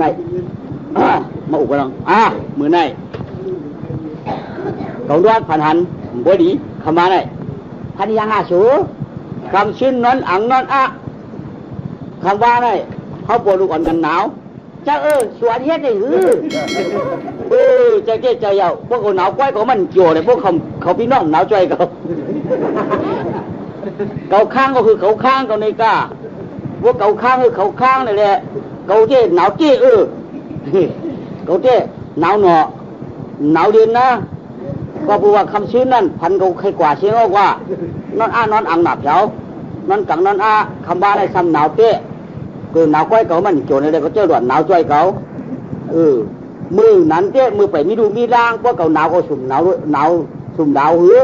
ไหนมาอุกกำลังมือไหนเขาดวดผ่านหันบ่ดีคำมาไหนพันยังสูคำชิ้นนั้นอังนั้นคำว่าไหนเขาปวดลูกอ่อนกันหนาวจะสวนเฮ็ดได้จะเจ๊ใจเยาพวกเขาหนาวก้อยเขามันโจเลยพวกเขาพี่น้องหนาวใจเขาข้างก็คือเขาข้างเขาในกาพวกเขาข้างคือเขาข้างนี่แหละเขาเจ๊หนาวเจ๊เขาเจ๊หนาวหนอหนาวเดือนนะก็พูดว่าคำชื้นนั่นพันเขาใครกว่าเชียงว่านอนนอนอังหนับเช้านอนกังนอนคำบ้าได้ซ้ำหนาวเจ๊คือหนาวก้อยเขามันโจรอะไรก็เจ้าด่วนหนาวใจเขามือนั้นเจ๊มือไปมีดูมีร่างพวกเขาหนาวก็สุ่มหนาวสุ่มดาวหือ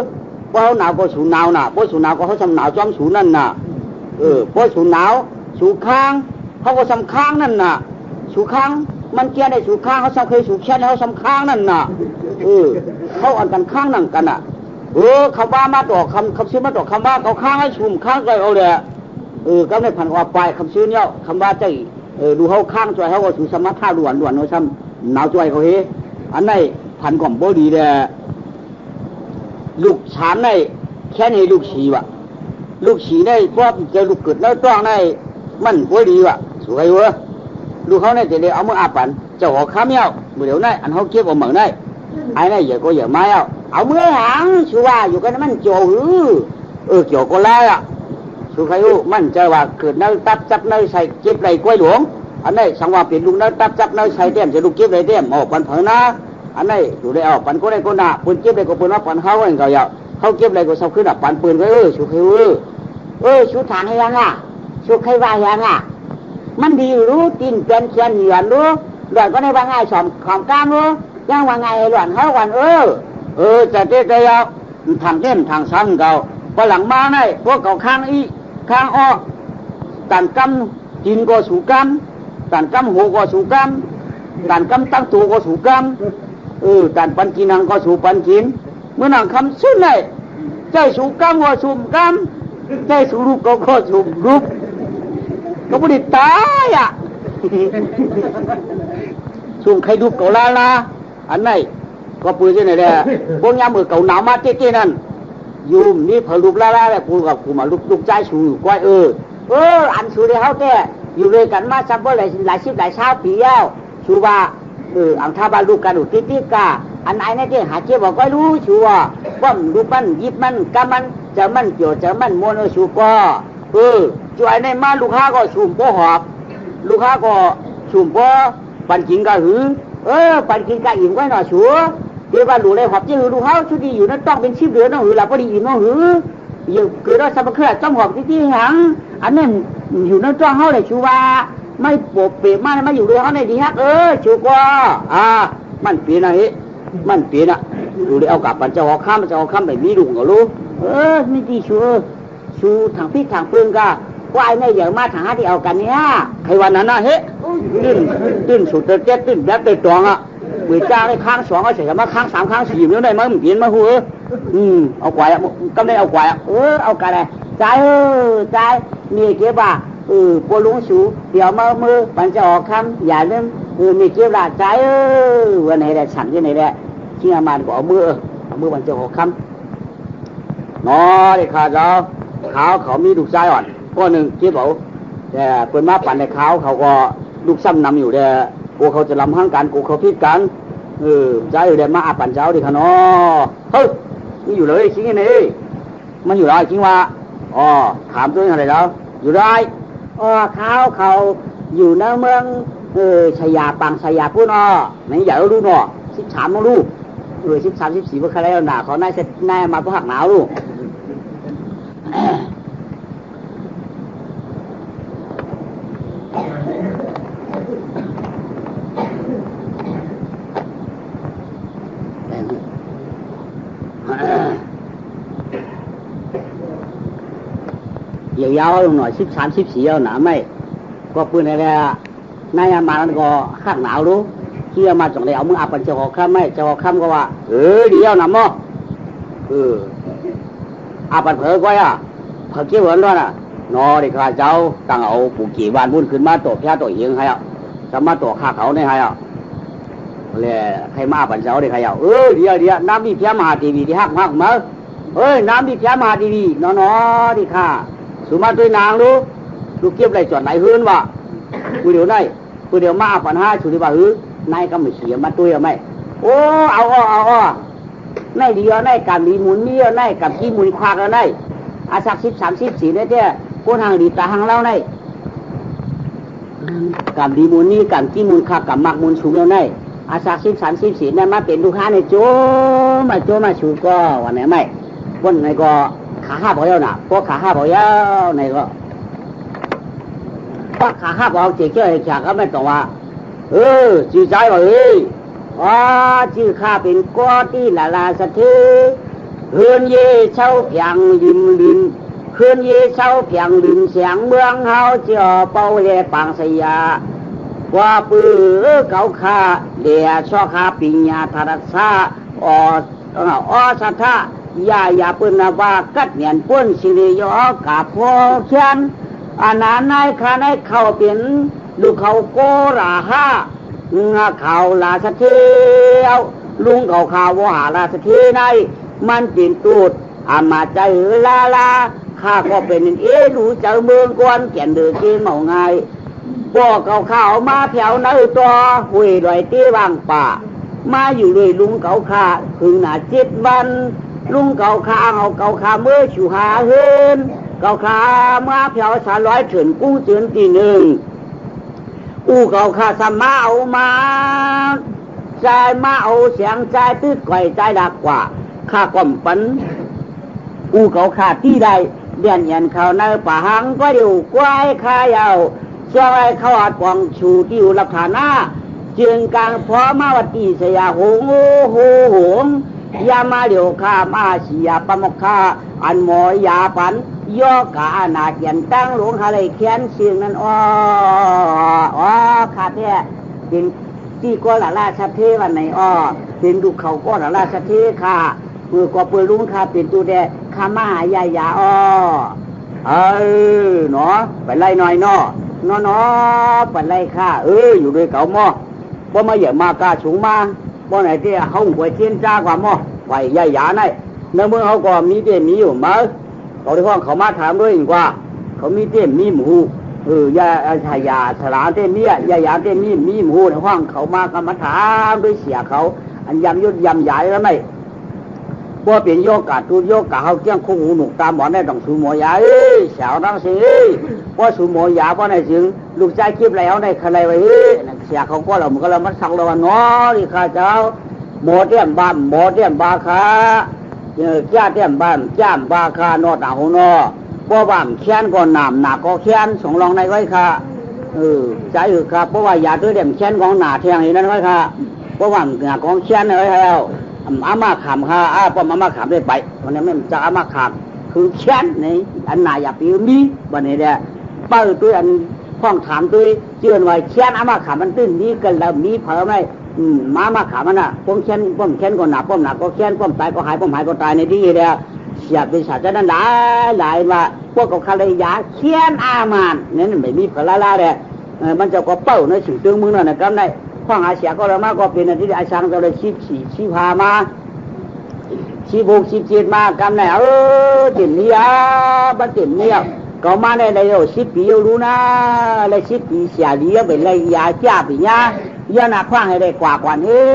พวกเขาหนาวก็สุ่มหนาวน่ะพวกสุ่มหนาวก็เขาซ้ำหนาวจอมสูนั่นน่ะพวกสุ่มหนาวสูข้างเขาก็ซ้ำข้างนั่นน่ะสูข้างมันเกี้ยได้สูข้างเขาซ้ำเคยสูแค่เขาซ้ำข้างนั่นน่ะเขาอ่านกันข้างนั่งกันน่ะคำว่ามาต่อคำชื่อมาต่อคำว่าเขาข้างให้สุ่มข้างใจเอาเลยก็ได้ผ่านว่าไปคำชื่อเนี่ยคำว่าใจดูเขาข้างใจเขาก็สูสมัติท่าด่วนเขาซ้ำหนาวใจเขาเฮอันไหนผ่านก่อมโบดีเลยลูกฉานในแค่ในลูกฉีวะลูกฉีในพวกเจอลูกเกิดแล้วต้องในมันโบดีวะสวยเว้ยลูกเขาในจะได้เอามืออาปันเจ้าหัวข้ามเย้าเดี๋ยวในอันเขาเก็บเอาเหมือนในไอ้ในเยอะก็เยอะมาเอามือหางชัวอยู่กันมันโจเกี่ยวก็แล้วสุขอายุมันจะว่าเกิดนั่งตับจับนั่งใส่เก็บไรกล้วยหลวงอันนี้สังว่าเปลี่ยนลุงนั่งตับจับนั่งใส่เต็มจะลูกเก็บไรเต็มออกปันเผอนะอันนี้ดูได้ออกปันก็ได้ก็หนาปืนเก็บไรก็ปืนว่าปันเขาเองเขาเขาเก็บไรก็เศร้าขึ้นปันปืนก็สุขอายุชุดฐานให้ยังสุขให้ว่ายังมันดีรู้ตีนเป็นเขียนเหยียนรู้หล่อนก็ได้ว่าง่ายสอมของกล้ามรู้ยังว่าง่ายหล่อนเขาวันจะเจ๊ใจเอาทางเต้นทางซ้ำเขาพอหลังมาได้พวกเขาข้างข้างตันกำจินก็สูกำตันกำหูก็สูกำตันกำตั้งตัวก็สูกำตันปันกินังก็สูปันกินเมื่อนั่งคำซึ้งได้ใจสูกำก็สูกำใจสูรูปก็สูรูปก็ไม่ได้ตายสูงใครดูเก่าลาอันไหนก็ปืนที่ไหนแหละพวกยามมือเก่าหนาวมาเจ๊นั่นยูมนี่พอลูกลาแล้วกูกับกูมาลูกใจสูอยู่ก้อยอันสูได้เขาแก่อยู่เลยกันมาซับเบอร์หลายสิบหลายเช้าปีแล้วชูว่าอังท่าบาลูกกันอุติกาอันไหนเนี่ยเจ๊หาเจ๊บอกก็รู้ชูว่าลูกมันยิบมันกำมันจะมันเกี่ยวจะมันม้วนชูก็จวยในมาลูกค้าก็ชุ่มโปหอบลูกค้าก็ชุ่มโปปันกินก็หือปันกินก็อิ่มไว้หน่อยชัวเดี๋ยวว่าหลูเลยหอบเจ้าลูกค้าชุดดีอยู่นั่นต้องเป็นชิบเดือนน้องหือหลับพอดีอิ่มน้องหืออยู่เกิดว่าสมเครือจ้องหอบที่หังอันนั้นอยู่นั่นจ้องเขาเลยชัวว่าไม่ปบเปียมาไม่อยู่เลยเขาในดีฮักชัวว่ามันเปลี่ยนอะไรมันเปลี่ยนดูเลยเอากลับปันจะหอบข้ามไปมีลุงก็รู้ไม่ดีชัวชูทางพริกทางปืนก็ว่าไอ้เนี่ยเยอะมากทางที่เอากันเนี่ยใครวันนั้นนะเฮ้ตื้นสุดเจ็ดตื้นแบบเตะตองมือจ้าได้ข้างสองเอาเสียมาข้างสามข้างสี่แล้วได้มั้งเปลี่ยนมาหัวเอาไกวก็ได้เอาไกวเอาไกวอะไรใจมีเก็บว่าปวดลุงสูเดี๋ยวมือมันจะออกคำอย่าลืมมีเก็บละใจวันไหนได้ฉันที่ไหนได้ที่อามันก็เอามือมันจะออกคำน้อได้ขาดเราเขามีลูกชายอ่อนข้อหนึ่งที่บอกแต่เปิดมาปั่นในเขาก็ลูกซ้ำนำอยู่แต่กูเขาจะลำห้างกันกูเขาพิดกันใจอยู่แต่มาปั่นเจ้าดิค่ะเนาะเฮ้ยนี่อยู่เลยจริงไงนี่มันอยู่ได้จริงว่าถามตัวอะไรแล้วอยู่ได้เขาอยู่ในเมืองชายาปังชายาพูดไหนอยากรู้เนาะ13มั้งลูก13 14เมื่อใครแล้วหนาเขาน่าจะมาเพราะหักหนาวลูกยาวลงหน่อย13 14เอาหนาไม่ก็ปืนอะไรนายมาแล้วก็ข้างหนาวรู้ที่มาจังเลยเอามืออาปันจะหอกข้ามไม่จะหอกข้ามก็ว่าเดี๋ยวหนามอาปันเผลอก็เผลอเกี่ยวเหมือนกันนอเด็กข้าเจ้าตั้งเอาปู่กี่วันบุญขึ้นมาโตแพ้โตเอียงให้ สามารถต่อข้าเขาในใครอ่ะเลยใครมาปั่นเสาได้ใครอ่ะเดี๋ยวน้ำมีเพียมหาทีวีที่หักมาน้ำมีเพียมหาทีวีน้อที่ข้าสุมาตัวนางรู้ลูกเก็บไรจอดไหนหื้นวะกูเดี๋ยวได้กูเดี๋ยวมาปั่นห้าชุดที่ว่านายก็ไม่เสียมาตัวไหมโอ้เอาในเดียวในการมีมูลมีในกับที่มูลควากแล้วในอาศัก10 30 4เนี่ยพวกทางดีตาทางเล่าในกับดีมูลนี้กับที่มูลควากกับมักมูลสูงแล้วในอาศัก10 30 4เนี่ยมาเป็นลูกค้าในโจมาชูก็วันไหนไม่วันไหนก็ขาห้าบ่อยแล้วน่ะพวกขาห้าบ่อยแล้วในก็พวกขาห้าบ่อยเจ๊ๆจากก็ไม่ต้องว่าจื่อใจว่าจื่อข้าเป็นก้อที่ลาสะเทเฮือนเย่เช่าเพียงริมลินเฮือนเย่เช่าเพียงลินเสียงเมืองเฮาเจ้าเป้าเล่ปังสยาว่าปื้อเก่าข้าเดียช่อข้าปิญญาธรัสสาสัทธายาปืนว่ากัดเนียนป้นสิริยอกาพ่อเขียนอาณาในข้าในเข้าเป็นลูกเขาโกราฮาข่าวลาสะเทียวลุงข่าวว่าลาสะเทีในมันปิ่นตูดอามาใจลาข้าก็เป็นรู้เจอเมืองกวนแก่นเดือเกมเอาไงบอกข่าวมาแถวในตัวหุยลอยตีวางป่ามาอยู่เลยลุงข่าพึ่งหน้า7 วันลุงข่าเอาข่าเมื่อชูหาเฮินข่ามาแถว300ถึงกู้เตือนตีหนึ่งข่าสมาเอามาใจมาเอาเสียงใจตื้อก่อยใจดักกว่าข้าก่อมปันข่าที่ใดเดียนยันเขาในป่าหังก็อยู่กวายข้ายาวช่วยเขาอัดกวางชูที่อยู่ลักฐานาจึงกลางพร้อมมาวัตีเสียหงยามาเดี๋ยวข้ามาเสียปมกข้าอันหมอยาปันย่อกาหนาเกียนตั้งหลวงอะไรเขียนเสียงนั้นข้าแท้เป็นที่ก็ละราชเทวันไหนเป็นดูเขาก็ละราชเทข้ามือก็เปิดลุงข้าเป็นตัวแดข้ามาหายายาเนาะไปไล่หน่อยเนาะไปไล่ข้าอยู่ด้วยเก่าหม้อบ่มาอย่ามากล้าสูงมาบ่ไหนที่เขาหวยเทียนจ้ากว่าหม้อไปยายาในเมื่อเขาก็มีเต็มมีอยู่มั้งเขาที่ห้องเขามาถามด้วยอีกว่าเขามีเต็มมีหมูยาสลาเต็มมียาเต็มมีหมูในห้องเขามาก็มาถามด้วยเสียเขาอันยำยุดยำใหญ่แล้วไหมว่าเป็นโยกาตูโยกาเขาเกี้ยงคู่หูหนุกตามหมอนได้ต้องสูหมอยาสาวนั่งสิว่าสูหมอยาว่าในจึงลูกใจคิดแล้วในใครไว้เสียเขาก็เรามันก็เรามัดสังเราเนาะที่ข้าเจ้าหมอเตี้ยมบาคาจ้าเตี้ยมบ้านจ้ามบาคานอตาหูนอเพราะว่าแค้นก่อนหนามหนาก็แค้นสองรองในไว้ค่ะใจครับเพราะว่าอย่าตัวเดี่ยมแค้นของหนาแทงอย่างนั้นไว้ค่ะเพราะว่าหนาของแค้นไว้แล้วอามาขามค่ะป้อมอามาขามได้ไปวันนี้ไม่จะอามาขามคือแค้นในอันหนาอย่าปีมีวันนี้เด้อเปิดตัวอันห้องถามตัวเชื่อไว้แค้นอามาขามมันตื้นนี้กันแล้วมีเผลอไหมมาขามันป้อมแค้นก็หนาป้อมหนาก็แค้นป้อมตายก็หายป้อมหายก็ตายในที่เดียวเสียเป็นศาสตร์นั้นหลายว่าพวกเขาเลยยาแค้นอามันเนี่ยไม่มีเผลอละเลยมันจะก็เป้าในสิ่งตึงมึงนั่นนะครับในข้องอาเสียก็เรามาก็เป็นที่อาชังเราเลยชี้พามาชี้บุกชี้เจ็ดมากำในเต็มนี้บันเต็มนี้ก็มาในใน10 ปีรู้นะใน10 ปีเสียดีเป็นเลยยาจ้าปีนี้ยาหนักคว้างให้ได้กว่านี้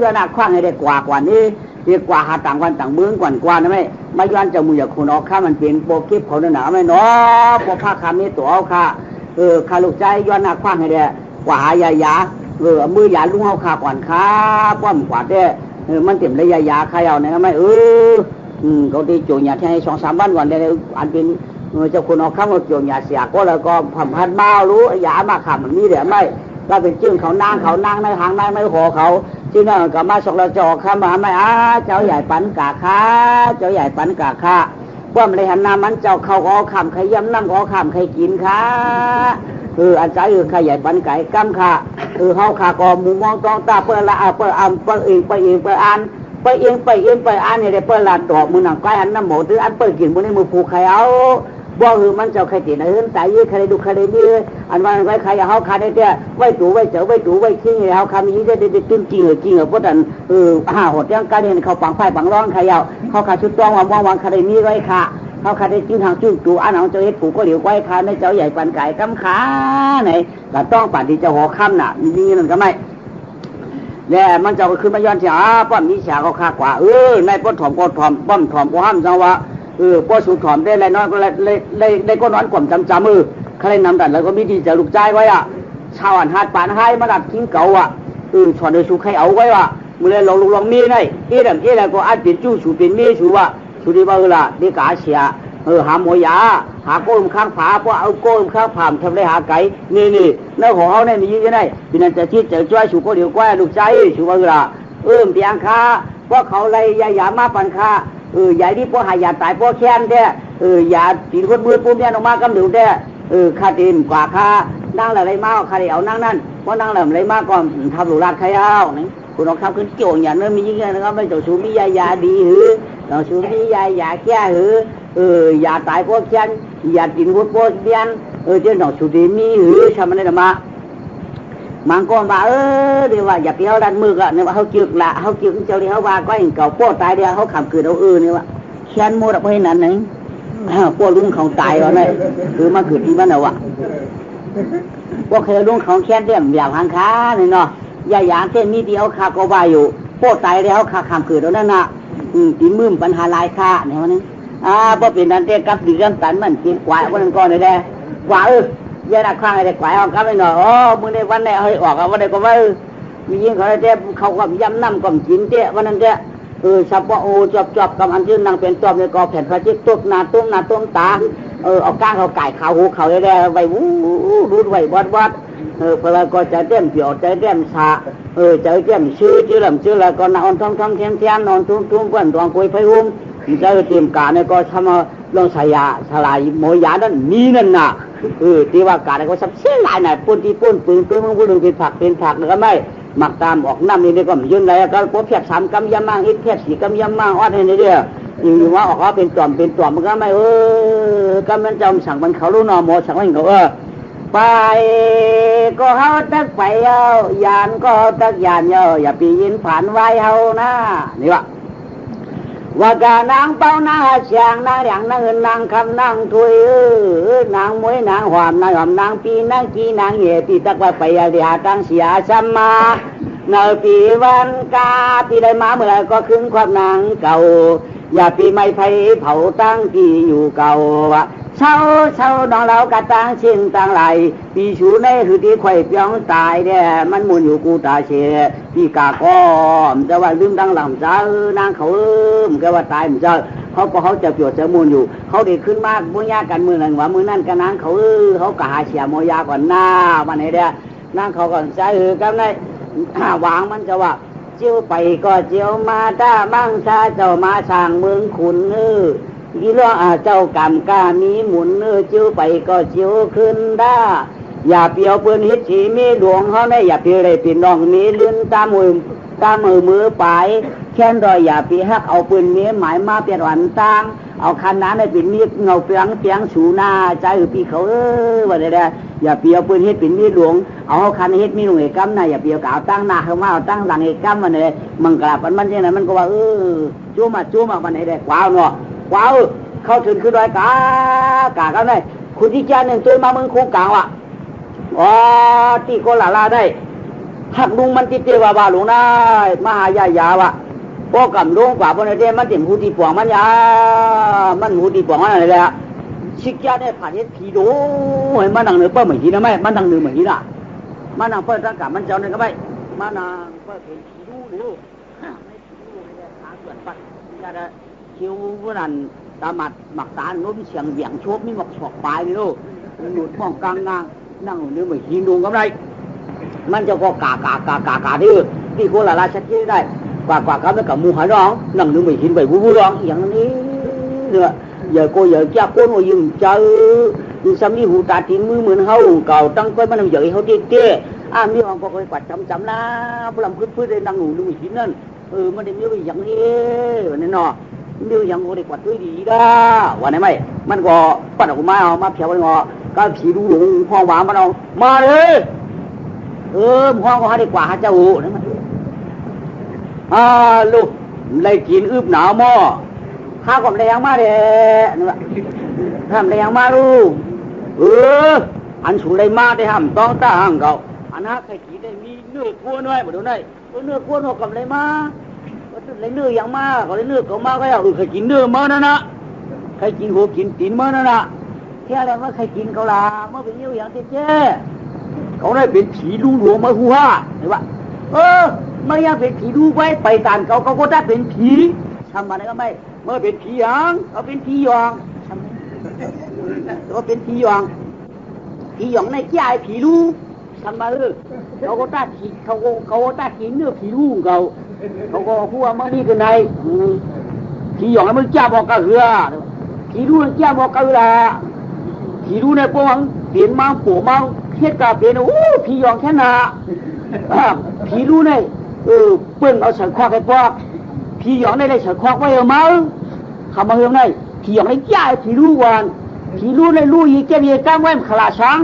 ยาหนักคว้างให้ได้กว่านี้เรียกว่าหาต่างวันต่างเมืองกว่านะไม่มาย้อนจะมือจากคนออกข้ามันเป็นโปรคลิปเขาหนาไม่เนาะพอผ้าคำนี้ตัวเอาค่ะข้าลูกใจย้อนหนักคว้างให้ได้กว่าหายามือยาลุงเอาขาก่อนขาป้อมกว่าได้มันเต็มเลยยาใครเอาเนี่ยไม่เขาตีโจยาแค่2-3 วันก่อนเลยอันเป็นเจ้าคนเอาข้ามโจยาเสียก็แล้วก็ผัมพันเมารู้ยามาขับมันมีเดี๋ยวไม่ก็เป็นจึงเขานั่งในหางในไม่หอเขาจึงนั่นก็มาสกเราจอข้ามาไม่เจ้าใหญ่ปันกาค้าป้อมเลยหันน้ำมันเจ้าเขาก็ขำใครย้ำน้ำก็ขำใครกินค่ะอันใจใครใหญ่ปันไก่กั้มค่ะเขาขาก็มุมมองต้องตาเปิดละเปิดเปิดอันเนี่ยได้เปิดละดอกมือหนังใกล้หันน้ำหมูถืออันเปิดกินมือในมือผูกใครเอา บ่คือมันเจ้าใครตีนะเฮือนตายยี่ใครดูใครมีอันวันไว้ใครเฮาคาได้แต่ไว้ตู่ไว้เจ้าไว้ตู่ไว้ขี้เฮาคามีได้ตึ้งจริงเพราะนั้นหดยังการเรียนเขาปังไฟปังร้อนใครเอาเขาขาชุดต้องวางใครมีไว้ค่ะเขาขาได้จิ้งทางจุ้งตู่อันเอาเจ้าเฮ็ดปู่ก็เหลียวไว้ค่ะในเจ้าใหญ่ปันไก่กำขาไหนก็ต้องปัดที่เจ้าหอค่ำน่ะนี่นั่นก็ไม่แล้วมันจะขึ้นมาย้อนเสียป้อมมีฉากเขาคากว่าในป้อมถ่อมป้อมถ่อมก็ห้ามจังวะป้อสูดถ่อมได้ไรน้อยก็ได้ก็นอนกล่อมจำใครนำดัดแล้วก็มีดีจะลูกใจไว้ชาวอันหาดป่านให้มาดัดทิ้งเก่าชอนเดือดสูใครเอาไว้มือเลยลองมีไงอะไรก็อันเป็นจู้สูเป็นมีสูสูดีบ้าละดีกาเสียหาหมอยาหาโก้มข้างผาเพราะเอาโก้มข้างผามทำได้หาไก่นี่แล้วของเขาเนี่ยมีเยอะได้พี่นันจะที่จะช่วยสูก็เดี๋ยวก้อยลูกใจสูบ้าละเพียงค้าเพราะเขาเลยยามาปันค้าใหญ่ที่พวกหายาตายพวกแค้นแท้ยาตีนคนมือปุ่มเนี่ยออกมากำเดือดแท้คาตีนกว่าคานั่งอะไรมาคาเดียวนั่งนั่นเพราะนั่งอะไรมาก่อนทำหลุดราดใครเอานี่คุณเอาคำขึ้นโจงอย่างนั้นมียิ่งนะครับไม่ต้องสูมียาดีหือต้องสูมียาแก้หือยาตายพวกแค้นยาตีนคนพวกเบี้ยนเจ้าหน่อสูดีมีหือทำอะไรมามังกรว่าเดี๋ยวว่าอยากเลี้ยวดันมือก็เนี่ยว่าเขาจึกละเขาจึกเจ้าเลี้ยวว่าก็เห็นเก่าป้อตายเดียวเขาขำขืนเอาเนี่ยว่าแค้นโมดเอาไปนั่นไหนป้อลุงเขาตายแล้วเนี่ยคือมาขืนที่บ้านเราป้อเคยลุงเขาแค้นเตี้ยมอย่างหันค้าเนี่ยเนาะยาหยางเส้นมีเดียวขาก็ว่าอยู่ป้อตายแล้วขาขำขืนแล้วนั่นน่ะตีมือปัญหาลายค่าเนี่ยวันนี้ป้อเป็นนั่นเต้กับดีกันตันมันกินกวายวันนั้นก่อนเลยแด่กวายยาดักข้างไอ้กวายเอากลับไปหน่อยมึงในวันไหนเฮ้ยออกวันไหนก็ว่ามียิงเขาเต้เขาก็ย้ำน้ำก็กินเต้วันนั้นเต้ชาวป้อจบกำอันชื่อนางเป็นจอบในกอแผ่นพระจิตตุกนาตุ้มตาเอาก้างเขาไก่เขาหูเขาได้ไว้รูดไว้วัดเพลก็ใจเต้มเปี่ยวใจเต้มชาใจเต้มชื่อแล้วก็นอนท้องเทียนนอนทุ่มเพื่อนตวงคุยไฟหุ้มใจเตรียมการเนี่ยก็ทำลองสลายโมยานั่นมีนั่นน่ะที่ว่าการเขาสับเสียหลายหน่อยปุ่นที่ปุ่นปืนมึงพูดถึงเป็นผักแล้วก็ไม่หมักตามออกน้ำนี่ก็ยืนอะไรก็พบแค่3 กำยำมั่งอีกแค่4 กำยำมั่งอดให้ในเดียวอยู่ว่าออกว่าเป็นต่อมมันก็ไม่ก็มันจำสั่งมันเขารู้นอหมอสั่งมันเขาไปก็เขาตักไปยานก็ตักยานอย่าปียินผ่านไว้เขานะนี่วะว่ากานางเป้านางเชียงนางอย่างนางเงินนางคำนางถวยนางมวยนางหอมนางปีนางกีนางเหยปีตักว่าไปยาเดียตั้งเสียช้ำมาเนปีวันกาปีได้มาเมื่อไรก็ขึ้นความนางเก่าอย่าปีไม่ไฟเผาตั้งปีอยู่เก่าวะเช่าน้องเรากะตั้งเชิงตั้งไหลปีชูในคือที่ไข่เปียงตายเนี่ยมันมุนอยู่กูตาเชปีกาก้อมจะว่าลืมดังหลังจ้านางเขาแกว่าตายมันจะเขาจะเปียวจะมุนอยู่เขาเด็กขึ้นมากมุญญากันมือหนึ่งว่ามือนั่นกันนางเขากะหาเสียโมยาก่อนหน้าวันไหนเดียนางเขาก่อนใจกันในวางมันจะว่าเจียวไปก็เจียวมาถ้ามั่งชาเจ้ามาสร้างเมืองขุนอีล้อเจ้ากรรมกามีหมุนเจียวไปก็เจียวขึ้นได้อย่าเปียวปืนฮิตสีมีดวงเขาเนี่ยอย่าเปียวเลยปีน้องมีลื่นตามมือไปแค่นรอยอย่าปีฮักเอาปืนมีหมายมาเปลี่ยนหวันตั้งเอาคันนั้นในปีมีเงาเปียงสูหน้าใจปีเขาว่าได้อย่าเปียวปืนฮิตปีมีดวงเอาคันฮิตมีหนุ่มเอกำนะอย่าเปียวกาวตั้งหน้าเข้ามาเอาตั้งหลังเอกำมันเลยมันกลับมันที่ไหนมันก็ว่าจู้มาวันไหนได้กว้าวเนาะว้าวเข้าถึงคือร้อยกากันได้คุณที่จ้าหนึ่งตัวมามึงคุ้งกลางว่ะที่โคลาได้หักลุงมันติดเตวบาหลวงได้มหายาวะพวกกับลุงกว่าพวกนี้เด้มันเต็มหูตีป่วงมันมันหูตีป่วงมันอะไรเลยชิกยาได้ผ่านเฮ็ดผีดูเห็นมันนั่งเนื้อเปิ้ลเหมือนหินนะไม่มันนั่งเนื้อเหมือนหินอ่ะมันนั่งเปิ้ลร่างกายมันเจ้าเนี่ยก็ไม่มันนั่งเปิ้ลเป็นผีดูไม่ผีดูไม่ได้ขาเกิดปัดยาได้คิวพวกนั้นตาหมักตาโน้มเสียงเบี่ยงโชบนี่หมกฉอกปลายนี่ลูกหนุดป้องกลางนั่งเนื้อเหมือนหินดูก็ได้มันจะก็กาที่โคราชชัดเจนได้กว่าเขาไม่กับมูหาร้องนั่งนึกไม่เห็นใบบูร้องอย่างนี้เนี่ยgiờ cô giờ cha cô ngồi dừng chờ xong đi hụt tạt thì mưa hâu cầu tăng coi mà làm vậy hâu tê mi hoàng có coi quạt chấm la làm cứ đây đang ngủ luôn chín nên mà để nhớ bị giận đi nên nọ เนื้อยังโง่ได้กว่าด้วยดีด้าวันไหนไหมมันก็ปั้นออกมาเพียวมันก็ก็ผีดูหลงห้องหวานมันเอามาเลยห้องก็ให้ได้กว่าเจ้านั่นมันลูกเลยกินอึบหนาวหม้อข้าวกับแรงมาเด้นี่วะทำแรงมาลูกอันสูเลยมาได้ห้ามต้องตาห้างเก่าอันนั้นใครกินได้มีเนื้อทั่วน้อยมาดูหน่อยเนื้อทั่วหอกกับเลยมาก็เลยเนื้ออย่างมาก็เลยเนื้อก็มาก็เอาใครกินเนื้อมานั่นนะใครกินหัวกินตีนมานั่นนะแค่อะไรว่าใครกินเขาล่ะเมื่อเป็นเนื้ออย่างเจ๊เขาได้เป็นผีลุงหลวงมาหัวเห็นปะไม่ยังเป็นผีดูไว้ไปตานเขาก็ได้เป็นผีทำมาได้ก็ไม่เมื่อเป็นผีหางเขาเป็นผีหยองเขาเป็นผีหยองในแก่ผีดูทำมาเขาก็ได้ผีเขาได้ผีเนื้อผีดูเขาก็พูดว่ามันนี่คือไงผีหยองแล้วมันแก่บอกกระเหือผีดูมันแก่บอกกระเหือผีดูในพวกเปลี่ยนมาปู่มาเทียบกับเปลี่ยนผีหยองแค่น่ะผีดูในเปิ้นเอาฉันควักให้พวกผีหยองได้ฉันควักไว้เอามาคำมาเฮืองได้ผีหยองได้ย้ายผีดูวันผีดูในรู้ยีเก็บยีจ้างไว้ขลาช้าง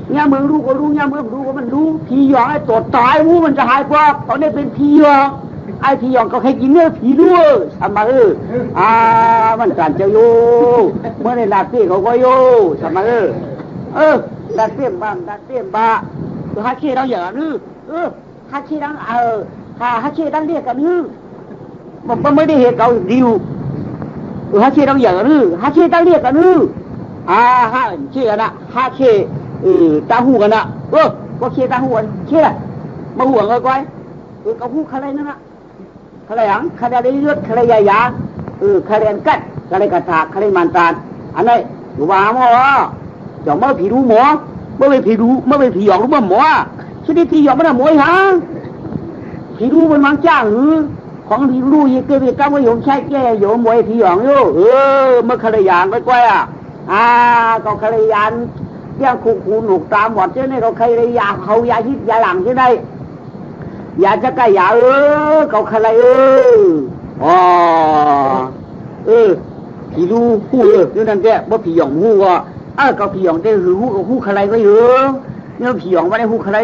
เนี่ยมึงรู้ก็รู้เนี่ยมึงรู้ก็มันรู้ผีหยองไอ้ตัวตายวูมันจะหายพวกตอนนี้เป็นผีหยองไอ้ผีหยองก็ให้กินเนื้อผีดูทำมามันการเจ้าโยเมื่อในลาเต้เขาก็โยทำมาลาเต้บ้างลาเต้บ้าตัวฮักเช่เราอย่างนี้ฮักเช่ดังฮักเช่ดังเรียกกันมันไม่ได้เหตุเขาดิวฮักเช่ดังอย่างนี้ฮักเช่ดังเรียกกันฮักเช่กันนะฮักเช่ตาหูกันนะก็เช่ตาหูกันเช่มาห่วงกันไว้เขาพูดอะไรนั่นนะอะไรอย่างอะไรเลือดอะไรยาอะไรกัดอะไรกระถางอะไรมันตานอันนี้อยู่บ้านหมอจะมาผีดูหมอเมื่อไปผีดูเมื่อไปผีหยอกรู้ว่าหมอชนิดผีหยอกมันน่ะหมวยหาผีดูมันมังจ้าของผีดูยี่เกย์ก้าวไม่ยอมใช้แก่ยอมหมวยผีหยอกอยู่เมื่อขลยานไปกว่าก็ขลยานย่างคูหนุกตามหมดเจ้าเนี่ยเขาขลยาเขายาฮิตยาหลังใช่ไหมยาจะกายาเขาขลยผีดูหูอยู่นั่นแกว่าผีหยองหูก็ก็ผีหยองได้หูก็หูขลายก็เยอะเนี่ยผีหยองไม่ได้หูขลาย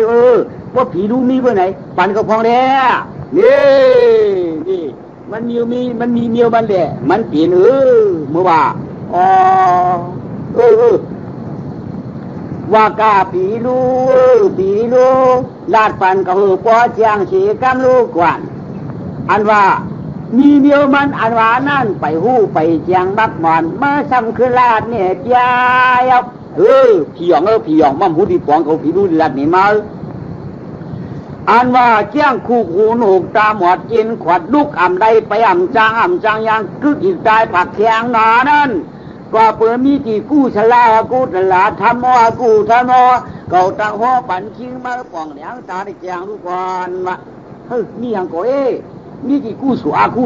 ว่าผีดูมีเมื่อไหนปันก็พองแล้วนี่มันมีเมียวมันแหละมันเปลี่ยนเมื่อว่าว่ากาผีดูลาดปันก็ปอเจียงฉีกำลูกกวนอันว่ามีเมียวมันอันว่านั่นไปหู้ไปเจียงบักหมอนมาซ้ำคือลาดเนี่ยยายผีหยองมั่มหูดีปองเขาผีดูลาดนี่มาอันว่าเจียงคู่หูหนุกตาหมอดกินขวดลูกอ่ำใดไปอ่ำจางยังกึกอีกตายผักแข็งหนานั่นก็เปิดมีกี่กู้ชลากู้ตลาดทำมอกู้ทำมอเก่าตังหัวปั่นชิงมาป่องเหลียงตาได้แจงทุกคนมานี่ยังก็มีกี่กู้สัวชื่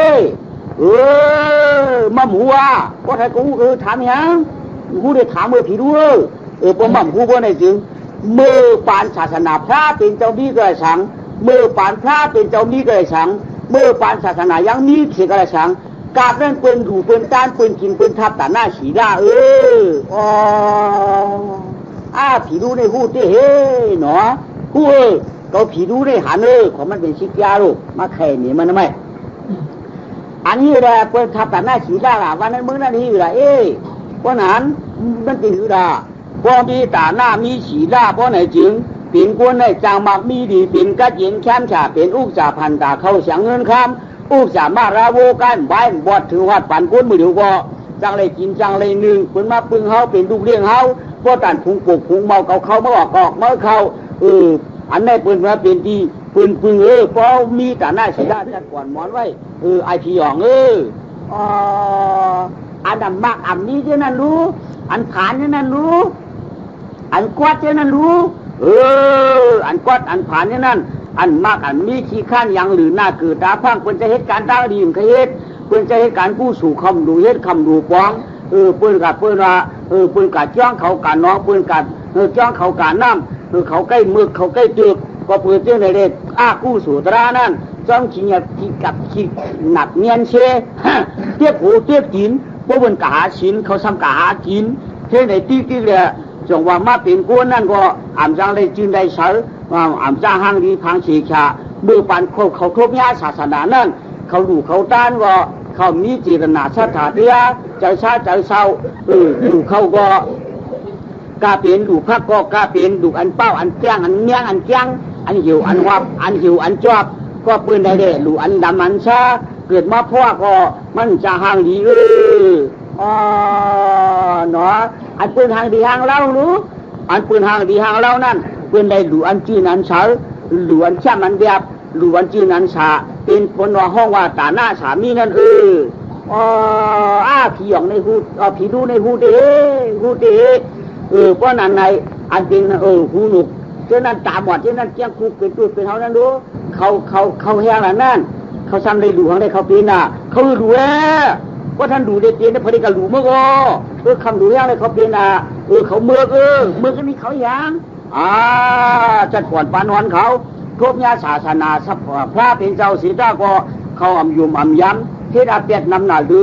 อมั่มหัวก็ถ้ากูถามยังกูได้ถามเมื่อผีด้วยผมมั่มกูว่าในจริงเมื่อปานศาสนาพระเป็นเจ้ามีกระสังเมื่อปานพระเป็นเจ้ามีกระสังเมื่อปานศาสนายังมีเสียกระสังกาบเล่นปืนถูปืนต้านปืนกินปืนทับแต่หน้าฉีล่าผีดูในหูที่หนอหูก็ผีดูได้หันของมันเป็นชิกยาลูกมาแข่นี่มันทำไมอันนี้แหละเปิดทับแต่หน้าฉีล่าล่ะวันนั้นมึงนั่นนี่ล่ะวันนั้นมันติดอยู่ล่ะพอมีตาหน้ามีฉีล่าเพราะไหนจึงเป็นกวนในจางมักมีดีเป็นกัดเย็นแค้มฉาเป็นอุกจ่าพันตาเข้าเสียงเงินคำอุกจ่ามาราโวกันใบบอดถือวัดปั่นก้นมือเดียวก็จังเลยกินจังเลยหนึ่งคนมาปึงเฮาเป็นลูกเลี้ยงเฮาเพราะตันพุงปลุกพุงเมาเขาเมื่อออกเมื่อเขาอันได้ปืนมาเป็นดีปืนเพราะมีแต่หน้าฉีล่าจัดก่อนหมอนไว้ไอผีหยองอันดำมากอันนี้เจ้านั่นรู้อันขานเจ้านั่นรู้อันกวาดเจ้านั่นรู้อันกวาดอันผ่านเจ้านั่นอันมากอันมีขี้ข้านยังหรือหน้าเกิดตาพังเพิ่นจะเหตุการณ์ตาดีมันเคยเหตุเพิ่นจะเหตุการณ์ผู้สู่คำดูเหตุคำดูป้องเพิ่นกัดจ้องเขากัดน้องเพิ่นกัดจ้องเขากัดน้ำเขาใกล้มึกเขาใกล้ตึกก็เพิ่นเจ้าในเด็กกู้สู่ตรานั่น trong chỉ nhập chỉ gặp chỉ nạp nhân xe tiếp hủ tiếp kín bố bần cả chínเขาซ้ำcả chín thế này tí tí là trongว่ามาเป็นกวนนั่นก็อ่ำจังได้จึงได้ใช้อ่ำจังห้างดีพังสีขามือปันเขาครบญาศาสนานั่นเขาดูเขาต้านก็เขามีเจตนาชาติเดียใจชาใจเศร้าดูเขาก็กาเปลี่ยนดูพักก็กาเปลี่ยนดูอันเป้าอันแจ้งอันเนี้ยงอันแจ้งอันหิวอันวับอันหิวอันจอบก็ปืนได้เด้ดูอันดำอันชาเกิดมาพ่อก็มันจะห่างดีเนาะอันปืนห่างดีห่างเล่ารู้อันปืนห่างดีห่างเล่านั่นปืนได้ดูอันจื้ออันเฉาดูอันแช่มันเดียบดูอันจื้ออันชาเป็นคนว่าห้องว่าตาหน้าสามีนั่นผีหยองในหูผีดูในหูเด้เพราะนั้นในอันเป็นหูหนุกเจ้านั้นตาบอดเจ้านั้นเจ้าคุกเป็นตัวเป็นเขานั่นรู้เขาแห้งแล้วนั่นเขาซ้ำได้ดูของได้เขาเป็นเขาดูว่าท่านดูได้เป็นได้พอดีกับดูเมื่อก็คำดูแห้งได้เขาเป็นเขาเมื่อก็นี่เขาอย่างจัดก่อนปานวันเขาครบญาศาสนาสัพพระเป็นเจ้าศีตาก็เขาอ่ำยุ่มอ่ำย้ำเทศอาเปียดนำหน้าดู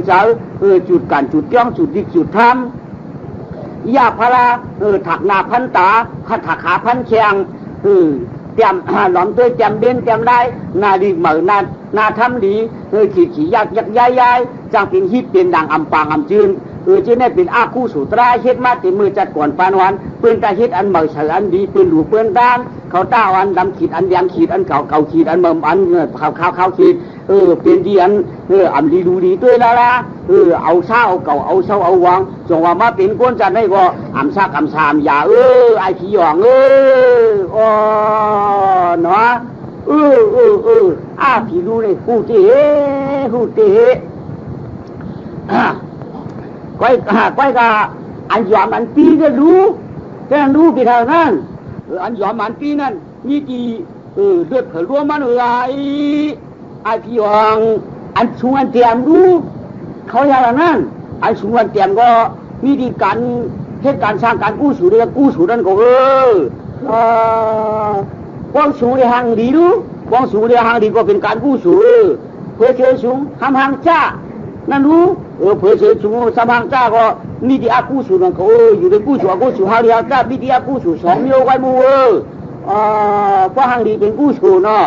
เจ้าจุดกันจุดย่องจุดดิกจุดทำยาพระถักนาพันตาถักขาพันเชียงเตรียมหลอมตัวเตรียมเด่นเตรียมได้นาดีเหมือนนาทำดีขี่ยักย้ายจังเป็นฮิตเป็นดังอำปางอำจืนจีนี่เป็นอาคู่สู่ตราเฮ็ดมาติมือจัดก่อนปานวันปืนตาเฮ็ดอันเหมือนเฉลอันดีปืนหลูปืนด้านเขาต้าอันดำขีดอันแดงขีดอันเก่าขีดอันเบิ่มอันขาวขีดเป็นดีอันอันดีดูดีด้วยละเอาเช้าเก่าเอาเช้าเอาวางจงว่ามาเป็นก้นจัดให้ก็อ่ำซากอ่ำซามอย่าไอผีหยองเนาะผีดูเลยหูเตะก้อยกะอันยอมอันปีก็รู้แต่รู้ไปทางนั้นอันยอมอันปีนั้นมีกี่เลือดเผลร่วมมันไอพี่หองอันสูงอันเตรียมรู้เขาอย่างนั้นอันสูงอันเตรียมก็มีดีการเหตุการณ์สร้างการกู้สู่เรื่องกู้สู่นั่นก็กว้างสูงในห้างดีรู้กว้างสูงในห้างดีก็เป็นการกู้สู่เพื่อเชื่อสูงห้างจ้านั่นรู้เพื่อเชื่อสูงสามห้างจ้าก็มีดีอากู้สู่นั่นก็อยู่ในกู้สู่กู้สู่ห้างดีอาจ้ามีดีอากู้สู่2 โยกไว้มูเพราะห้างดีเป็นกู้สู่เนาะ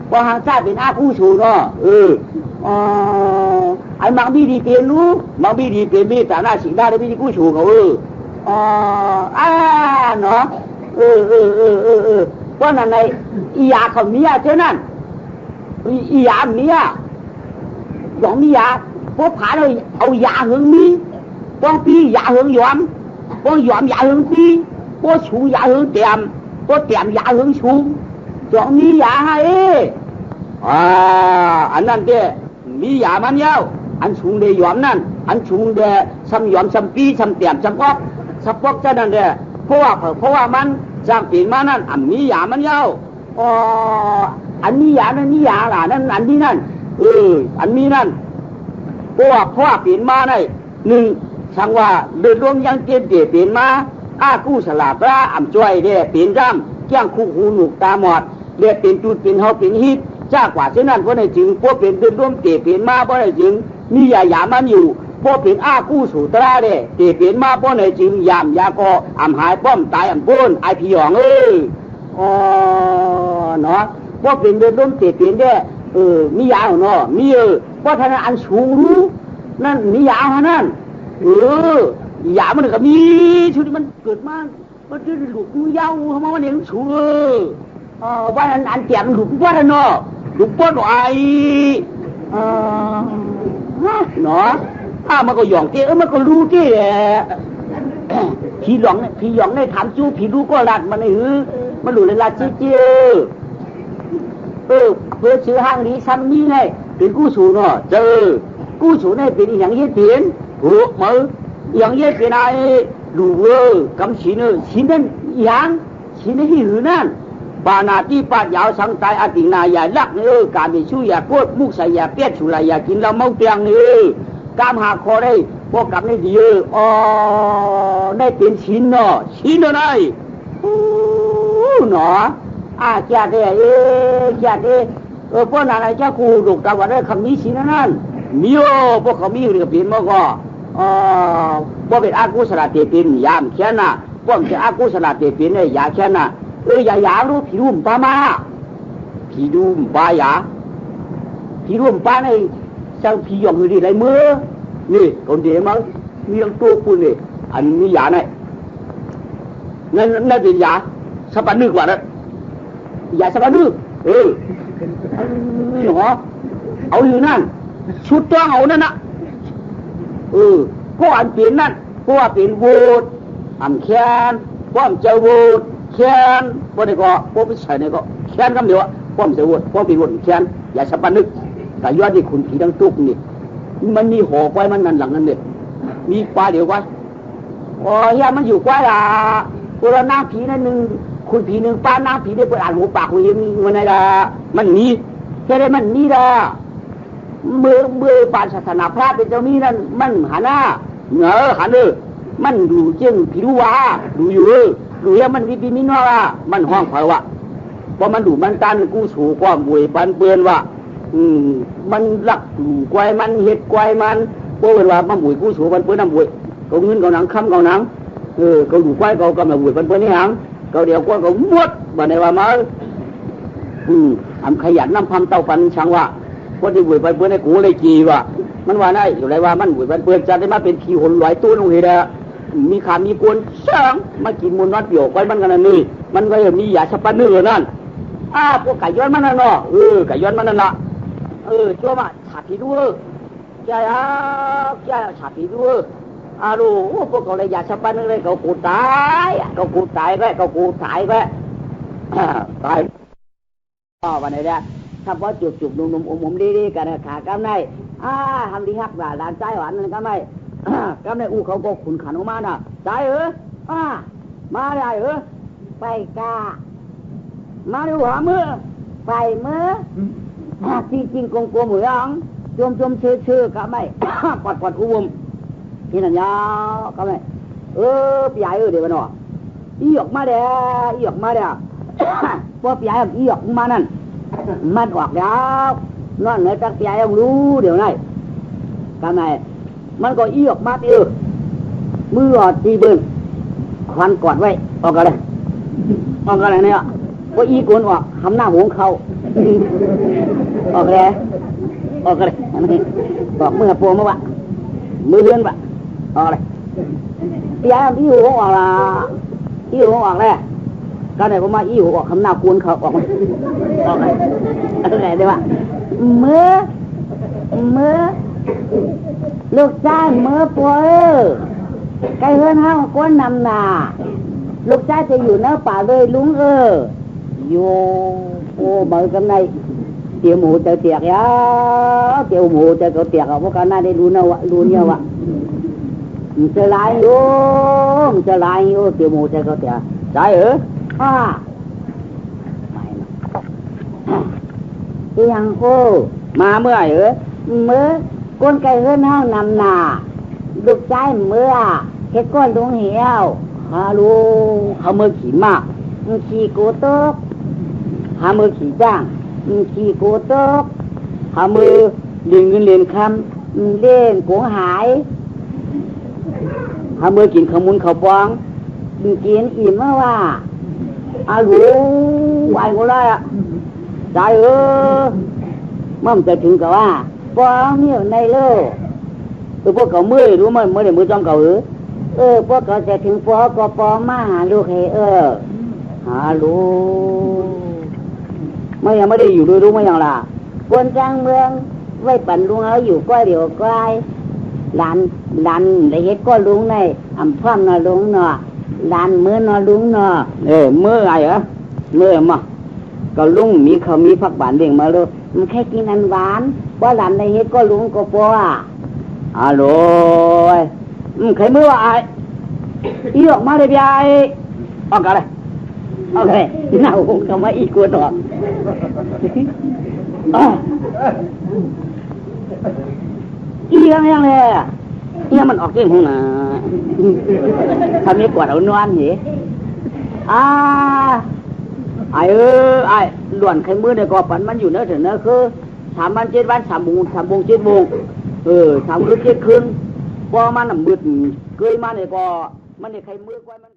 เพราะห้างจ้าเป็นอากู้สู่เนาะไอ้มังบีดีเป็นรู้มังบีดีเป็นมีแต่หน้าสีหน้าได้ไม่ได้กู้สู่เขาเนาะเพราะนั่นในอียาเขาเมียเท่านั้นอียาเมียหยองมียาพวกผาเลยเอายาหึงมีพวกปียาหึงยอมพวกยอมยาหึงปีพวกชูยาหึงเตียมพวกเตียมยาหึงชูหยองมียาให้อันนั้นเด้มียามันยาวอันชูเดยอมนั่นอันชูเดซ้ำยอมซ้ำปีซ้ำเตียมซ้ำปอกเจ้านั่นเด้เพราะว่ามันสร้างปีมานั่นอันมียามันยาวอันนี้ยานั่นนี่ยาล่ะนั่นอันนี้นั่นอันนี้นั่นเพราะว่าปีนมาได้1ช่างว่าเดินลงยังเกณฑ์ปีนมากู้สลาปลาอ่ำจ้อยเด้ปีนร่ำแก้งคู่หูหนุกตาหมอดเรียกเป็นจุดเป็นเฮาเป็นฮิตจ้ากว่าเช่นนั้นเพราะในจึงพวกเป็นเดินร่วมปีนมาเพราะในจึงมียามันอยู่พวกเป็นกู้สู่ตราเด้ปีนมาเพราะในจึงยามยาก็อ่ำหายป้อมตายอ่ำป้นไอพี่หยองเนาะพวกเป็นเดินร่วมปีนเด้มียาเนาะมีเพราะท่านอันสูงรู้นั่นมียาเท่านั้นยามันก็มีชุดมันเกิดมามันจะหลุดยาวทำไมมันเห็นสูงว่าอันเตียมหลุดว่าเนาะหลุดป้อนไอเนาะมันก็หยองเจ้มันก็รู้เจ้ผีหยองในถามจู้ผีรู้ก็รัดมันมันหลุดเลยรัดเจ้เพื่อซื้อห้างนี้ซ้ำนี้ไงเป็นกู้สูเนาะกู้สูเนี่ยเป็นอย่างเย็ดเปลี่ยนมืออย่างเย็ดเปลี่ยนไอ้ดูกำชีเนี่ยชีนั่นอย่างชีนั่นที่หือนั่นปานาที่ปาดยาวสังตายอตินายาลักเนี่ยการมีชู้ยาโคตรมุกใส่ยาเปียกฉุลายากินเราเมาเตียงเนี่ยกามหาคอได้พวกกับนี่ดีได้เป็นชิ้นเนาะได้เนาะ แก่เด้แก่เด้พวกนั้นไอ้เจ้าครูดุตาวันได้คำนี้สินั่นมีโอพวกเขามีอยู่กับปีนมาก็พวกเป็นอากุศลเตปินยามแค่น่ะพวกจะอากุศลเตปินเนี่ยยาแค่น่ะอย่ารู้ผีรุ่มปามาผีรุ่มปายาผีรุ่มปาในเจ้าผีหยองอยู่ดีไรมือนี่คนเดียวมั้งมีทั้งตัวคุณนี่อันนี้ยาเนี่ยนั่นเป็นยาสปันนึกว่านะยาสปันนึกหรอเอาอยู่นั่นชุดต้องเอานั่นนะพวกอันเปลี่ยนนั่นพวกเปลี่ยนโวดอันแค้นพวกเจ้าโวดแค้นพวกนี้ก็พวกพิชัยนี่ก็แค้นคำเดียวพวกเจ้าโวดพวกเปลี่ยนโวดแค้นอย่าสปันนึกแต่ยอดที่คุณผีทั้งตุกนี่มันมีหอกไว้มันนั่นหลังนั่นเนี่ยมีปลาเดียวไว้เฮียมันอยู่กว่าละพวกเราหน้าผีนั่นหนึ่งคุณผีหนึ่งป้าหน้าผีได้เปิดอ่านหูปากคุยมันไงล่ะมันมีแค่ได้มันมีละเมื่อปานศาสนาพระเป็นเจ้ามีนั่นมันหาหน้าหันมันดูเจ้งผีรู้ว่าดูอยู่ดูแล้วมันวิมีนอว่ามันห้องเผาว่ะพอมันดูมันตันกู้สู่ความบุยปันเปื้อนว่ามันรักดูกวายมันเห็ดกวายมันพวกเวลามันบุยกู้สู่ปันเปื้อนน้ำบุยเขาเงินเขาหนังค้ำเขาหนังเขาดูกวายเขากำลังบุยปันเปื้อนนี่หังเขาเดี๋ยวกวายเขามดบ่ในว่ามาขยันน้ำพัมเต้าปันช่างว่าพอที่บุยปันเปื้อนให้กูเลยจีว่ามันว่าได้อยู่ไรว่ามันบุยปันเปื้อนจะได้มาเป็นขี้หนลอยตู้ลงเห็ดมีขามีกวนเชิงมากินมูลวัดเดี่ยวไว้มันกันนี่มันก็มียาสปันเนื้อนั่นพวกไก่ย้อนมันนั่นเนาะไก่ย้อนมันนั่นละชั่วมาฉาบผีดูแกฉาบผีดูรู้พวกเขาเลยยาสปันเนื้อเขากูตายไปตายวันไหนเนี่ยถ้าพอจุกนุ่มๆอมๆดีๆกันขากำไนทำดีฮักหลานใจหวานนั่นก็ไม่กำไนเขาก็ขุนขันออกมาน่ะใจมาได้ไปกามาดูหัวมือไปมือจริงกงเหมืองจมชื่อก็ไม่ปอดอุ้มที่นั่นยาวก็ไม่พี่ใหญ่เดี๋ยวมันหนออีออกมาเด้อพวกพี่ใหญ่อีออกมานั่นมันออกแล้วนั่นเลยจักพี่ใหญ่ต้องรู้เดี๋ยวนี้ก็ไม่มันก็อีออกมามือตีบึ้งควันกอดไว้ออกกันเลยเนี่ยว่าอีกวนออกทำหน้าหงเขาออกเลยบอกมือปูมาวะมือเลื่อนวะออกเลยยายอีหูออกละอีหูออกเลยก็ไหนผมมาอีหูออกทำหน้ากวนเขาออกเลยอะไรได้วะมือลูกชายมือปูไก่เฮือนห้างก้นนำหนาลูกชายจะอยู่เนื้อป่าเลยลุงอยู่bởi cái này tiểu mù tiểu tiệc á tiểu mù tiểu cậu tiệc ở cái này đây luôn nhau ạ chơi lại vô tiểu mù tiểu cậu tiệc trái cái hàng cô mà mưa con cây hơn hang nằm nà đục trái mưa cái con đúng hiểu luôn không mưa chỉ mà chỉ cố tốt hà mưa chỉ trang chỉ cố tốt hà mưa liền khăm lên cố hải hà mưaกินขมุนข้าวปองกินอิ่มมากว่ารู้ไหวกูเลยใจมั่มจะถึงกับว่าปองเนี่ยในโลกพวกเขาเมื่อยรู้มั้ยเมื่อเดี๋ยวมือจ้องเขาพวกเขาจะถึงปอก็ปอมาหาลูกให้หาลูกไม่ยังไม่ได้อยู่ด้วยรู้มั้ยยังล่ะคนจ้างเมืองไว้ปั่นลุงเอาอยู่ก้อยเดียวก้อยหลานได้เฮ็ดก้อยลุงในอำพ่อมนอลุงเนาะหลานมื้อนอลุงเนาะมื้อไงมื้อมาก็ลุงมีเขามีผักหวานเลี้ยงมาเลยมันแค่กินอันหวานบ่หลานได้เฮ็ดก็ลุงก็ปอฮัลโหลใครมื้อว่าอีออกมาเลยพี่ไอ้ออกกันเลยโอเคน่าคงทำไมอีกกลัวต่ออียังเลยอีมันออกเสียงหูน่ะทำนี้กวาดเอานวลเหรอ ไอ้ไอ้หลวนไข่มือเนี่ยก็ปันมันอยู่เนื้อถึงเนื้อคือ3 วัน 7 วัน3 โมง 7 โมง3 คืน 7 คืนพอมันน่ะมืดเกยมาเนี่ยก็มันเนี่ยไข่มือกว่ามัน